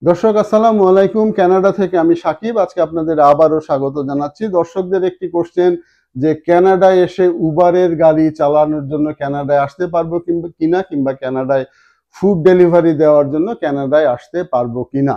দর্শক আসসালামু আলাইকুম। কানাডা থেকে আমি সাকিব। আজকে আপনাদের আবারও স্বাগত জানাচ্ছি। দর্শকদের একটি কোশ্চেন যে কানাডায় এসে উবারের গাড়ি চালানোর জন্য কানাডায় আসতে পারবো কিনা কিংবা কানাডায় ফুড ডেলিভারি দেওয়ার জন্য কানাডায় আসতে পারবো কিনা।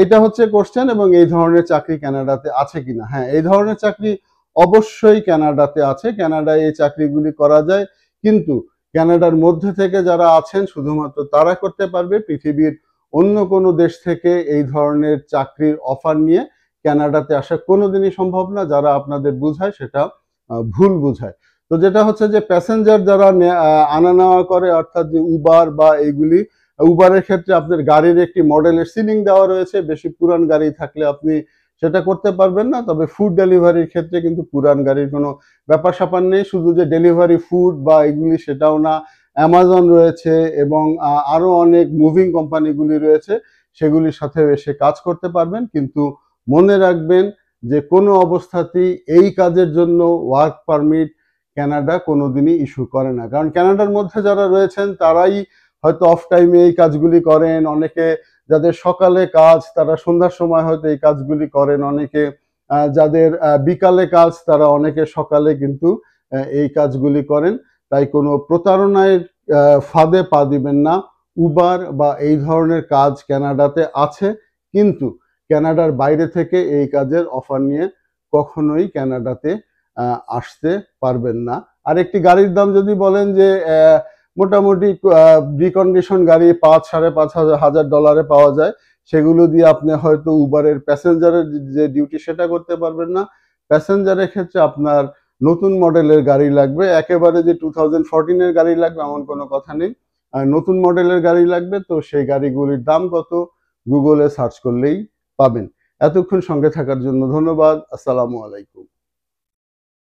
এটা হচ্ছে কোশ্চেন এবং এই ধরনের চাকরি কানাডাতে আছে কিনা। হ্যাঁ, এই ধরনের চাকরি অবশ্যই কানাডাতে আছে। কানাডায় এই চাকরিগুলি করা যায়, কিন্তু কানাডার মধ্যে থেকে যারা আছেন শুধুমাত্র তারা করতে পারবে। পৃথিবীর অন্য কোনো দেশ থেকে এই ধরনের চাকরির অফার নিয়ে কানাডাতে আসা কোনোদিনই সম্ভব না। যারা আপনাদের বুঝায় সেটা ভুল বুঝায়। তো যেটা হচ্ছে যে প্যাসেঞ্জার যারা আনা নেওয়া করে, অর্থাৎ যে উবার বা এইগুলি, উবারের ক্ষেত্রে আপনার গাড়ির একটি মডেলের সিলিং দেওয়া রয়েছে। বেশি পুরান গাড়ি থাকলে আপনি সেটা করতে পারবেন না। তবে ফুড ডেলিভারির ক্ষেত্রে কিন্তু পুরান গাড়ির কোনো ব্যাপার স্যাপার নেই। শুধু যে ডেলিভারি ফুড বা এগুলি সেটাও না, অ্যামাজন রয়েছে এবং আরো অনেক মুভিং কোম্পানিগুলি রয়েছে, সেগুলির সাথে এসে কাজ করতে পারবেন। কিন্তু মনে রাখবেন যে কোনো অবস্থাতেই এই কাজের জন্য ওয়ার্ক পারমিট কানাডা কোনোদিনই ইস্যু করে না। কারণ কানাডার মধ্যে যারা রয়েছেন তারাই হয়তো অফ টাইমে এই কাজগুলি করেন। অনেকে যাদের সকালে কাজ তারা সন্ধ্যার সময় হয়তো এই কাজগুলি করেন। অনেকে যাদের বিকালে কাজ তারা অনেকে সকালে কিন্তু এই কাজগুলি করেন। তাই কোনো প্রতারণায় ফাঁদে পা দিবেন না। উবার বা এই ধরনের কাজ কানাডাতে আছে, কিন্তু কানাডার বাইরে থেকে এই কাজের অফার নিয়ে কখনোই কানাডাতে আসতে পারবেন না। আর একটি গাড়ির দাম যদি বলেন যে মোটামুটি রিকন্ডিশন গাড়ি ৫-৫.৫ হাজার ডলারে পাওয়া যায়, সেগুলো দিয়ে আপনি হয়তো উবারের প্যাসেঞ্জারের যে ডিউটি সেটা করতে পারবেন না। প্যাসেঞ্জারের ক্ষেত্রে আপনার নতুন মডেলের গাড়ি লাগবে। একেবারে যে 2014 এর গাড়ি লাগবে এমন কোনো কথা নেই। নতুন মডেলের গাড়ি লাগবে। তো সেই গাড়িগুলির দাম কত গুগলে সার্চ করলেই পাবেন। এতক্ষণ সঙ্গে থাকার জন্য ধন্যবাদ। আসসালামু আলাইকুম।